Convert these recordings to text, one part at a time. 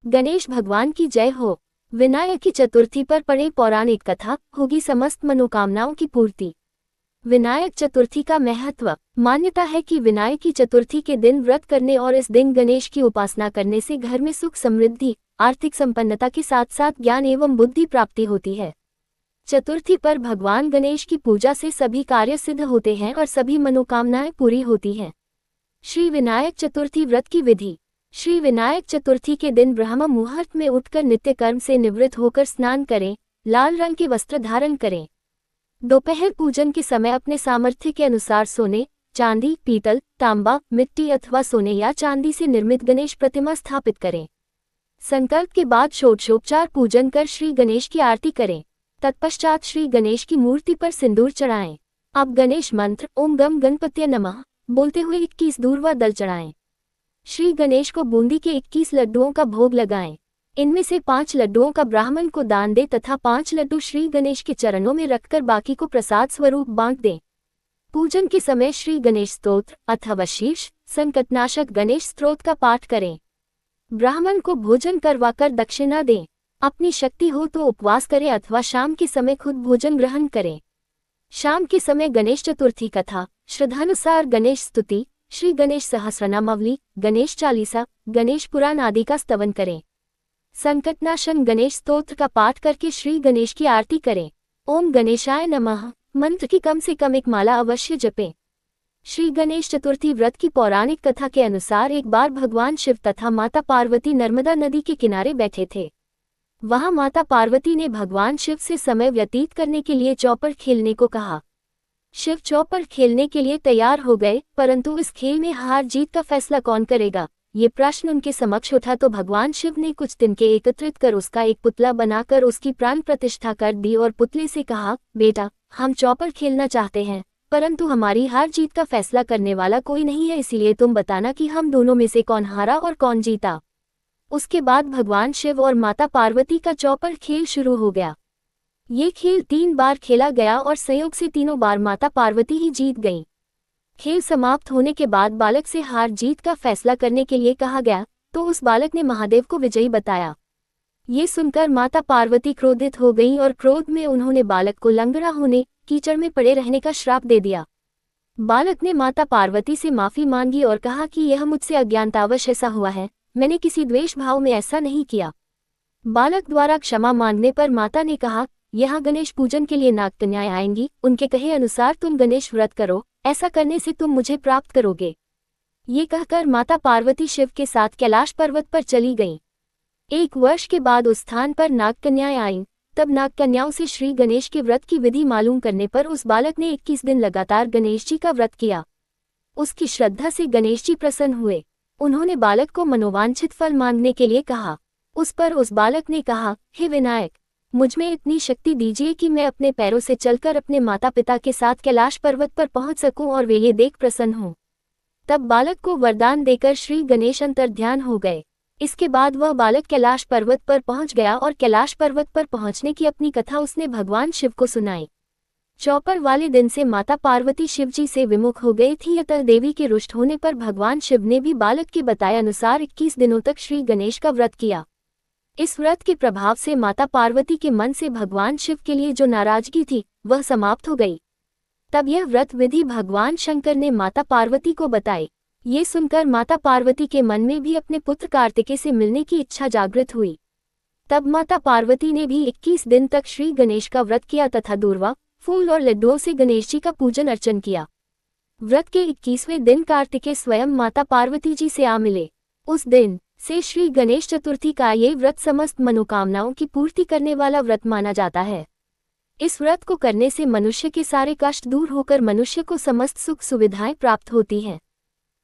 गणेश भगवान की जय हो। विनायक की चतुर्थी पर पढ़े पौराणिक कथा, होगी समस्त मनोकामनाओं की पूर्ति। विनायक चतुर्थी का महत्व। मान्यता है कि विनायक की चतुर्थी के दिन व्रत करने और इस दिन गणेश की उपासना करने से घर में सुख समृद्धि, आर्थिक संपन्नता के साथ साथ ज्ञान एवं बुद्धि प्राप्ति होती है। चतुर्थी पर भगवान गणेश की पूजा से सभी कार्य सिद्ध होते हैं और सभी मनोकामनाएं पूरी होती हैं। श्री विनायक चतुर्थी व्रत की विधि। श्री विनायक चतुर्थी के दिन ब्रह्म मुहूर्त में उठकर नित्य कर्म से निवृत्त होकर स्नान करें, लाल रंग के वस्त्र धारण करें। दोपहर पूजन के समय अपने सामर्थ्य के अनुसार सोने, चांदी, पीतल, तांबा, मिट्टी अथवा सोने या चांदी से निर्मित गणेश प्रतिमा स्थापित करें। संकल्प के बाद षोडशोपचार पूजन कर श्री गणेश की आरती करें। तत्पश्चात श्री गणेश की मूर्ति पर सिंदूर चढ़ाएं। अब गणेश मंत्र ओम गम गणपतये नमः बोलते हुए 21 दूर्वा दल चढ़ाएं। श्री गणेश को बूंदी के 21 लड्डुओं का भोग लगाएं। इनमें से 5 लड्डुओं का ब्राह्मण को दान दे तथा 5 लड्डू श्री गणेश के चरणों में रखकर बाकी को प्रसाद स्वरूप बांट दें। पूजन के समय श्री गणेश स्तोत्र अथवा शीर्ष संकटनाशक गणेश स्तोत्र का पाठ करें। ब्राह्मण को भोजन करवाकर दक्षिणा दें। अपनी शक्ति हो तो उपवास करें अथवा शाम के समय खुद भोजन ग्रहण करें। शाम के समय गणेश चतुर्थी कथा, श्रद्धानुसार गणेश स्तुति, श्री गणेश सहस्रनामावली, गणेश चालीसा, गणेश पुराण आदि का स्तवन करें। संकटनाशन गणेश स्तोत्र का पाठ करके श्री गणेश की आरती करें। ओम गणेशाय नमः मंत्र की कम से कम एक माला अवश्य जपें। श्री गणेश चतुर्थी व्रत की पौराणिक कथा के अनुसार एक बार भगवान शिव तथा माता पार्वती नर्मदा नदी के किनारे बैठे थे। वहां माता पार्वती ने भगवान शिव से समय व्यतीत करने के लिए चौपड़ खेलने को कहा। शिव चौपड़ खेलने के लिए तैयार हो गए, परंतु इस खेल में हार जीत का फैसला कौन करेगा, ये प्रश्न उनके समक्ष उठा तो भगवान शिव ने कुछ तिनके एकत्रित कर उसका एक पुतला बनाकर उसकी प्राण प्रतिष्ठा कर दी और पुतले से कहा, बेटा, हम चौपड़ खेलना चाहते हैं, परंतु हमारी हार जीत का फैसला करने वाला कोई नहीं है, इसलिए तुम बताना कि हम दोनों में से कौन हारा और कौन जीता। उसके बाद भगवान शिव और माता पार्वती का चौपड़ खेल शुरू हो गया। ये खेल 3 बार खेला गया और संयोग से तीनों बार माता पार्वती ही जीत गईं। खेल समाप्त होने के बाद बालक से हार जीत का फैसला करने के लिए कहा गया, तो उस बालक ने महादेव को विजयी बताया। ये सुनकर माता पार्वती क्रोधित हो गईं और क्रोध में उन्होंने बालक को लंगड़ा होने, कीचड़ में पड़े रहने का श्राप दे दिया। बालक ने माता पार्वती से माफी मांगी और कहा कि यह मुझसे अज्ञानतावश ऐसा हुआ है, मैंने किसी द्वेष भाव में ऐसा नहीं किया। बालक द्वारा क्षमा मांगने पर माता ने कहा, यहाँ गणेश पूजन के लिए नाग कन्याएं आएंगी, उनके कहे अनुसार तुम गणेश व्रत करो, ऐसा करने से तुम मुझे प्राप्त करोगे। ये कहकर माता पार्वती शिव के साथ कैलाश पर्वत पर चली गईं। 1 वर्ष के बाद उस स्थान पर नाग कन्याएं आईं। तब नाग कन्याओं से श्री गणेश के व्रत की विधि मालूम करने पर उस बालक ने 21 दिन लगातार गणेश जी का व्रत किया। उसकी श्रद्धा से गणेश जी प्रसन्न हुए। उन्होंने बालक को मनोवांछित फल मांगने के लिए कहा। उस पर उस बालक ने कहा, हे विनायक, मुझमें इतनी शक्ति दीजिए कि मैं अपने पैरों से चलकर अपने माता पिता के साथ कैलाश पर्वत पर पहुंच सकूं और वे ये देख प्रसन्न हों। तब बालक को वरदान देकर श्री गणेश अंतर्ध्यान हो गए। इसके बाद वह बालक कैलाश पर्वत पर पहुंच गया और कैलाश पर्वत पर पहुंचने की अपनी कथा उसने भगवान शिव को सुनाई। चौपड़ वाले दिन से माता पार्वती शिव जी से विमुख हो गई थी, अतः देवी के रुष्ट होने पर भगवान शिव ने भी बालक के बताए अनुसार 21 दिनों तक श्री गणेश का व्रत किया। इस व्रत के प्रभाव से माता पार्वती के मन से भगवान शिव के लिए जो नाराजगी थी वह समाप्त हो गई। तब यह व्रत विधि भगवान शंकर ने माता पार्वती को बताई। ये सुनकर माता पार्वती के मन में भी अपने पुत्र कार्तिकेय से मिलने की इच्छा जागृत हुई। तब माता पार्वती ने भी 21 दिन तक श्री गणेश का व्रत किया तथा दूर्वा, फूल और लड्डुओं से गणेश जी का पूजन अर्चन किया। व्रत के 21वें दिन कार्तिकेय स्वयं माता पार्वती जी से आ मिले। उस दिन से श्री गणेश चतुर्थी का ये व्रत समस्त मनोकामनाओं की पूर्ति करने वाला व्रत माना जाता है। इस व्रत को करने से मनुष्य के सारे कष्ट दूर होकर मनुष्य को समस्त सुख सुविधाएं प्राप्त होती हैं।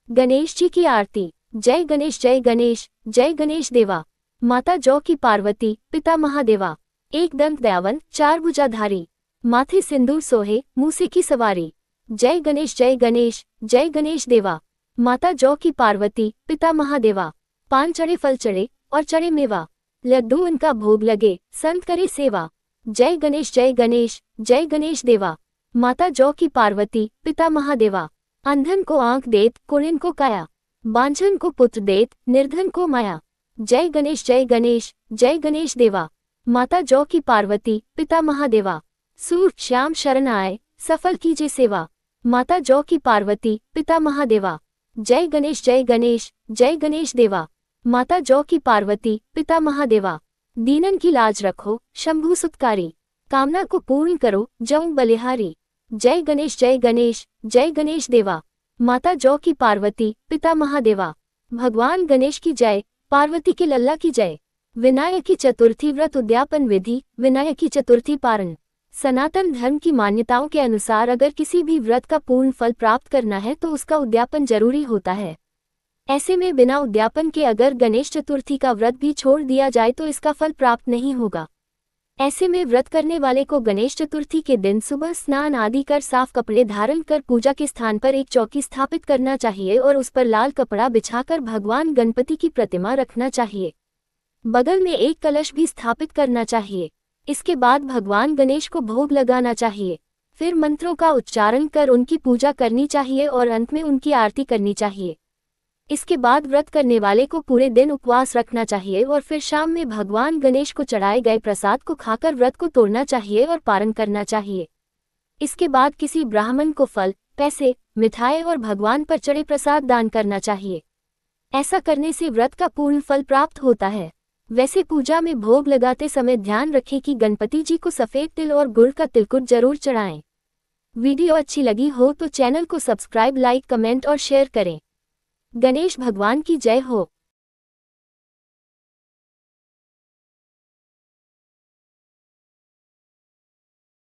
गणेश जी की आरती। जय गणेश जय गणेश, जय गणेश देवा। माता जौ की पार्वती, पिता महादेवा। एक दंत दयावन, 4 भुजाधारी, माथे सिंदूर सोहे, मूसे की सवारी। जय गणेश जय गणेश, जय गणेश देवा। माता जौ की पार्वती, पिता महादेवा। 5 चढ़े फल चढ़े और चढ़े मेवा, लड्डू उनका भोग लगे, संत करे सेवा। जय गणेश जय गणेश, जय गणेश देवा। माता जौ की पार्वती, पिता महादेवा। अंधन को आंख देत, कुंइन को काया, बांझन को पुत्र देत, निर्धन को माया। जय गणेश जय गणेश जय गणेश देवा। माता जौ की पार्वती पिता महादेवा। सूर श्याम शरण आए सफल कीजिए सेवा। माता जौ की पार्वती पिता महादेवा। जय गणेश जय गणेश जय गणेश देवा। माता जौ की पार्वती पिता महादेवा। दीनन की लाज रखो शंभु सुतकारी। कामना को पूर्ण करो जौ बलिहारी। जय गणेश जय गणेश जय गणेश देवा। माता जौ की पार्वती पिता महादेवा। भगवान गणेश की जय पार्वती के लल्ला की जय। विनायकी चतुर्थी व्रत उद्यापन विधि। विनायकी चतुर्थी पारण। सनातन धर्म की मान्यताओं के अनुसार अगर किसी भी व्रत का पूर्ण फल प्राप्त करना है तो उसका उद्यापन जरूरी होता है। ऐसे में बिना उद्यापन के अगर गणेश चतुर्थी का व्रत भी छोड़ दिया जाए तो इसका फल प्राप्त नहीं होगा। ऐसे में व्रत करने वाले को गणेश चतुर्थी के दिन सुबह स्नान आदि कर साफ कपड़े धारण कर पूजा के स्थान पर एक चौकी स्थापित करना चाहिए और उस पर लाल कपड़ा बिछाकर भगवान गणपति की प्रतिमा रखना चाहिए। बगल में एक कलश भी स्थापित करना चाहिए। इसके बाद भगवान गणेश को भोग लगाना चाहिए। फिर मंत्रों का उच्चारण कर उनकी पूजा करनी चाहिए और अंत में उनकी आरती करनी चाहिए। इसके बाद व्रत करने वाले को पूरे दिन उपवास रखना चाहिए और फिर शाम में भगवान गणेश को चढ़ाए गए प्रसाद को खाकर व्रत को तोड़ना चाहिए और पारण करना चाहिए। इसके बाद किसी ब्राह्मण को फल, पैसे, मिठाई और भगवान पर चढ़े प्रसाद दान करना चाहिए। ऐसा करने से व्रत का पूर्ण फल प्राप्त होता है। वैसे पूजा में भोग लगाते समय ध्यान रखें कि गणपति जी को सफेद तिल और गुड़ का तिलकुट जरूर चढ़ाएं। वीडियो अच्छी लगी हो तो चैनल को सब्सक्राइब, लाइक, कमेंट और शेयर करें। गणेश भगवान की जय हो।